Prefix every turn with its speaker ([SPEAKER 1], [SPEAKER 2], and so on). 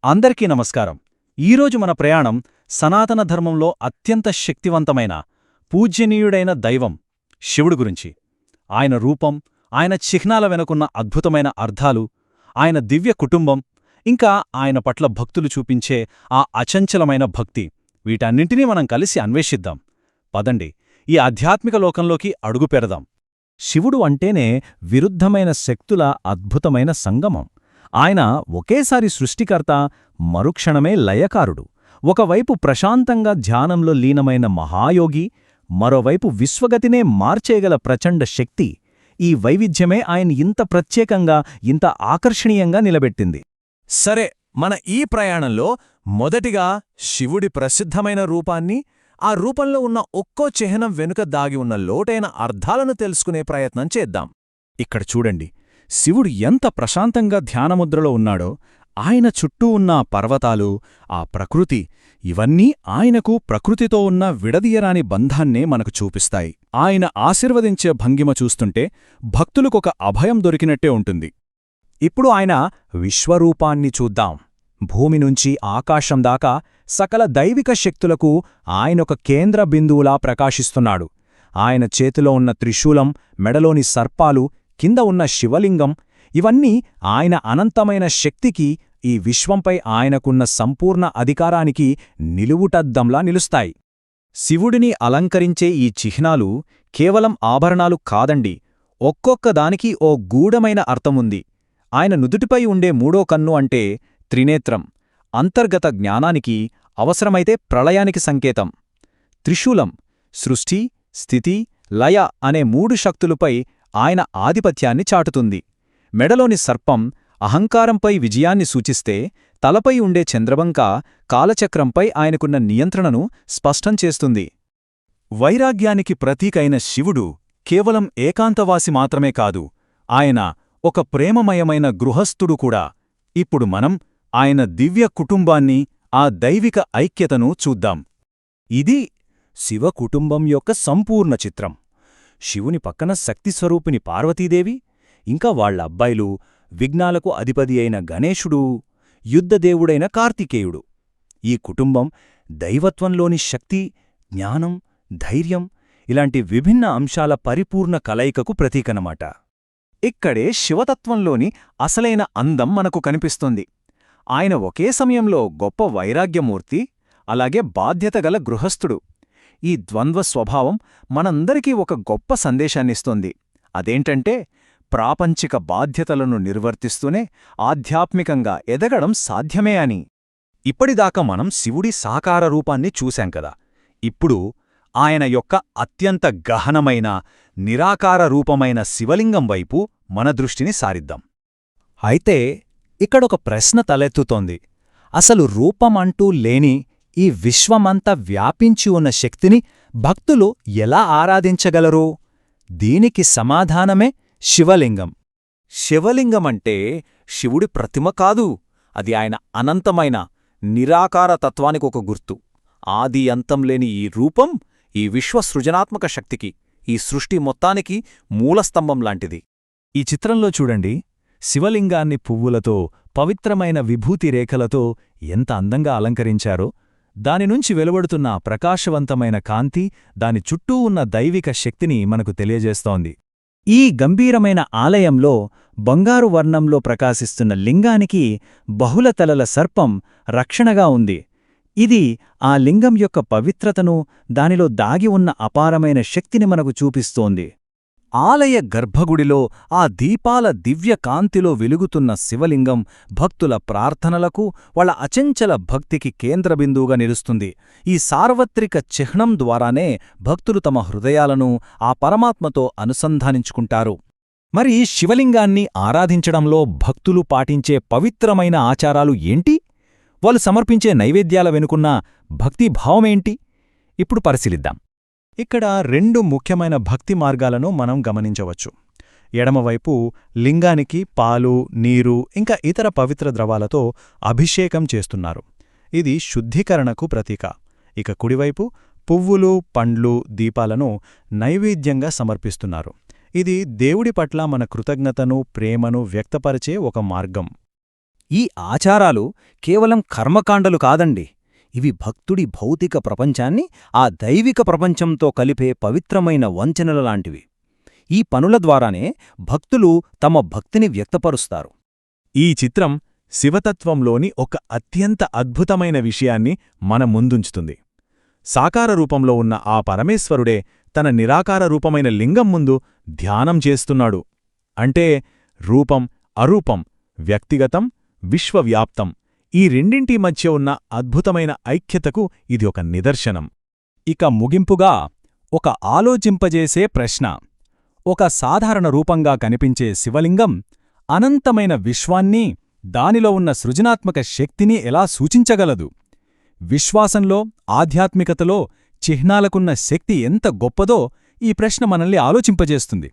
[SPEAKER 1] అందరికీ నమస్కారం. ఈరోజు మన ప్రయాణం సనాతన ధర్మంలో అత్యంత శక్తివంతమైన, పూజ్యనీయుడైన దైవం శివుడు గురించి. ఆయన రూపం, ఆయన చిహ్నాల వెనుకున్న అద్భుతమైన అర్థాలు, ఆయన దివ్య కుటుంబం, ఇంకా ఆయన పట్ల భక్తులు చూపించే ఆ అచంచలమైన భక్తి, వీటన్నింటినీ మనం కలిసి అన్వేషిద్దాం. పదండి, ఈ ఆధ్యాత్మిక లోకంలోకి అడుగుపెడదాం. శివుడు అంటేనే విరుద్ధమైన శక్తుల అద్భుతమైన సంగమం. ఆయన ఒకేసారి సృష్టికర్త, మరుక్షణమే లయకారుడు. ఒకవైపు ప్రశాంతంగా ధ్యానంలో లీనమైన మహాయోగి, మరోవైపు విశ్వగతినే మార్చేయగల ప్రచండ శక్తి. ఈ వైవిధ్యమే ఆయన ఇంత ప్రత్యేకంగా, ఇంత ఆకర్షణీయంగా నిలబెట్టింది.
[SPEAKER 2] సరే, మన ఈ ప్రయాణంలో మొదటిగా శివుడి ప్రసిద్ధమైన రూపాన్ని, ఆ రూపంలో ఉన్న ఒక్కో చిహ్నం వెనుక దాగి ఉన్న లోటైన అర్థాలను తెలుసుకునే ప్రయత్నం చేద్దాం.
[SPEAKER 1] ఇక్కడ చూడండి, శివుడు ఎంత ప్రశాంతంగా ధ్యానముద్రలో ఉన్నాడో, ఆయన చుట్టూ ఉన్న పర్వతాలు, ఆ ప్రకృతి, ఇవన్నీ ఆయనకు ప్రకృతితో ఉన్న విడదీయరాని బంధాన్నే మనకు చూపిస్తాయి. ఆయన ఆశీర్వదించే భంగిమ చూస్తుంటే భక్తులకొక అభయం దొరికినట్టే ఉంటుంది. ఇప్పుడు ఆయన విశ్వరూపాన్ని చూద్దాం. భూమి నుంచి ఆకాశం దాకా సకల దైవిక శక్తులకు ఆయనొక కేంద్ర బిందువులా ప్రకాశిస్తున్నాడు. ఆయన చేతిలో ఉన్న త్రిశూలం, మెడలోని సర్పాలు, కింద ఉన్న శివలింగం, ఇవన్నీ ఆయన అనంతమైన శక్తికి, ఈ విశ్వంపై ఆయనకున్న సంపూర్ణ అధికారానికి నిలువుటద్దంలా నిలుస్తాయి. శివుడిని అలంకరించే ఈ చిహ్నాలు కేవలం ఆభరణాలు కాదండి, ఒక్కొక్కదానికి ఓ గూఢమైన అర్థముంది. ఆయన నుదుటిపై ఉండే మూడో కన్ను అంటే త్రినేత్రం, అంతర్గత జ్ఞానానికి, అవసరమైతే ప్రళయానికి సంకేతం. త్రిశూలం సృష్టి, స్థితి, లయ అనే మూడు శక్తులపై ఆయన ఆధిపత్యాన్ని చాటుతుంది. మెడలోని సర్పం అహంకారంపై విజయాన్ని సూచిస్తే, తలపై ఉండే చంద్రబంక కాలచక్రంపై ఆయనకున్న నియంత్రణను స్పష్టం చేస్తుంది. వైరాగ్యానికి ప్రతీకైన శివుడు కేవలం ఏకాంతవాసి మాత్రమే కాదు, ఆయన ఒక ప్రేమమయమైన గృహస్థుడు కూడా. ఇప్పుడు మనం ఆయన దివ్య కుటుంబాన్ని, ఆ దైవిక ఐక్యతను చూద్దాం. ఇది శివ కుటుంబం యొక్క సంపూర్ణ చిత్రం. శివుని పక్కన శక్తిస్వరూపిణి పార్వతీదేవి, ఇంకా వాళ్ల అబ్బాయిలు, విఘ్నాలకు అధిపతి అయిన గణేశుడు, యుద్ధదేవుడైన కార్తికేయుడు. ఈ కుటుంబం దైవత్వంలోని శక్తి, జ్ఞానం, ధైర్యం, ఇలాంటి విభిన్న అంశాల పరిపూర్ణ కలయికకు ప్రతీకనమాట. ఇక్కడే శివతత్వంలోని అసలైన అందం మనకు కనిపిస్తుంది. ఆయన ఒకే సమయంలో గొప్ప వైరాగ్యమూర్తి, అలాగే బాధ్యతగల గృహస్థుడు. ఈ ద్వంద్వ స్వభావం మనందరికీ ఒక గొప్ప సందేశాన్నిస్తోంది. అదేంటంటే, ప్రాపంచిక బాధ్యతలను నిర్వర్తిస్తూనే ఆధ్యాత్మికంగా ఎదగడం సాధ్యమే అని. ఇప్పటిదాకా మనం శివుడి సాకార రూపాన్ని చూశాం కదా. ఇప్పుడు ఆయన యొక్క అత్యంత గహనమైన, నిరాకార రూపమైన శివలింగం వైపు మన దృష్టిని సారిద్దాం. అయితే ఇక్కడొక ప్రశ్న తలెత్తుతోంది. అసలు రూపమంటూ లేని ఈ విశ్వమంతా వ్యాపించి ఉన్న శక్తిని భక్తులు ఎలా ఆరాధించగలరు? దీనికి సమాధానమే శివలింగం. శివలింగమంటే శివుడి ప్రతిమ కాదు, అది ఆయన అనంతమైన, నిరాకార తత్వానికొక గుర్తు. ఆది అంతం లేని ఈ రూపం ఈ విశ్వసృజనాత్మక శక్తికి, ఈ సృష్టి మొత్తానికి మూలస్తంభం లాంటిది. ఈ చిత్రంలో చూడండి, శివలింగాన్ని పువ్వులతో, పవిత్రమైన విభూతి రేఖలతో ఎంత అందంగా అలంకరించారో. దానినుంచి వెలువడుతున్న ప్రకాశవంతమైన కాంతి దాని చుట్టూ ఉన్న దైవిక శక్తిని మనకు తెలియజేస్తోంది. ఈ గంభీరమైన ఆలయంలో బంగారు వర్ణంలో ప్రకాశిస్తున్న లింగానికి బహుళతలల సర్పం రక్షణగా ఉంది. ఇది ఆ లింగం యొక్క పవిత్రతను, దానిలో దాగి ఉన్న అపారమైన శక్తిని మనకు చూపిస్తోంది. ఆలయ గర్భగుడిలో ఆ దీపాల దివ్య కాంతిలో వెలుగుతున్న శివలింగం భక్తుల ప్రార్థనలకు, వాళ్ళ అచంచల భక్తికి కేంద్రబిందువుగా నిలుస్తుంది. ఈ సార్వత్రిక చిహ్నం ద్వారానే భక్తులు తమ హృదయాలను ఆ పరమాత్మతో అనుసంధానించుకుంటారు. మరి శివలింగాన్ని ఆరాధించడంలో భక్తులు పాటించే పవిత్రమైన ఆచారాలు ఏంటి? వాళ్ళు సమర్పించే నైవేద్యాల వెనుకున్న భక్తిభావమేంటి? ఇప్పుడు పరిశీలిద్దాం. ఇక్కడ రెండు ముఖ్యమైన భక్తి మార్గాలను మనం గమనించవచ్చు. ఎడమవైపు లింగానికి పాలు, నీరు, ఇంకా ఇతర పవిత్ర ద్రవాలతో అభిషేకం చేస్తున్నారు. ఇది శుద్ధీకరణకు ప్రతీక. ఇక కుడివైపు పువ్వులు, పండ్లు, దీపాలను నైవేద్యంగా సమర్పిస్తున్నారు. ఇది దేవుడి పట్ల మన కృతజ్ఞతను, ప్రేమను వ్యక్తపరిచే ఒక మార్గం.
[SPEAKER 3] ఈ ఆచారాలు కేవలం కర్మకాండలు కాదండి. ఇవి భక్తుడి భౌతిక ప్రపంచాన్ని ఆ దైవిక ప్రపంచంతో కలిపే పవిత్రమైన వంచనల లాంటివి. ఈ పనుల ద్వారానే భక్తులు తమ భక్తిని వ్యక్తపరుస్తారు.
[SPEAKER 2] ఈ చిత్రం శివతత్వంలోని ఒక అత్యంత అద్భుతమైన విషయాన్ని మన ముందుంచుతుంది. సాకార రూపంలో ఉన్న ఆ పరమేశ్వరుడే తన నిరాకార రూపమైన లింగం ముందు ధ్యానం చేస్తున్నాడు. అంటే రూపం, అరూపం, వ్యక్తిగతం, విశ్వవ్యాప్తం ఈ రెండింటి మధ్య ఉన్న అద్భుతమైన ఐక్యతకు ఇది ఒక నిదర్శనం.
[SPEAKER 1] ఇక ముగింపుగా ఒక ఆలోచింపజేసే ప్రశ్న. ఒక సాధారణ రూపంగా కనిపించే శివలింగం అనంతమైన విశ్వాన్ని, దానిలో ఉన్న సృజనాత్మక శక్తిని ఎలా సూచించగలదు? విశ్వాసంలో, ఆధ్యాత్మికతలో చిహ్నాలకున్న శక్తి ఎంత గొప్పదో ఈ ప్రశ్న మనల్ని ఆలోచింపజేస్తుంది.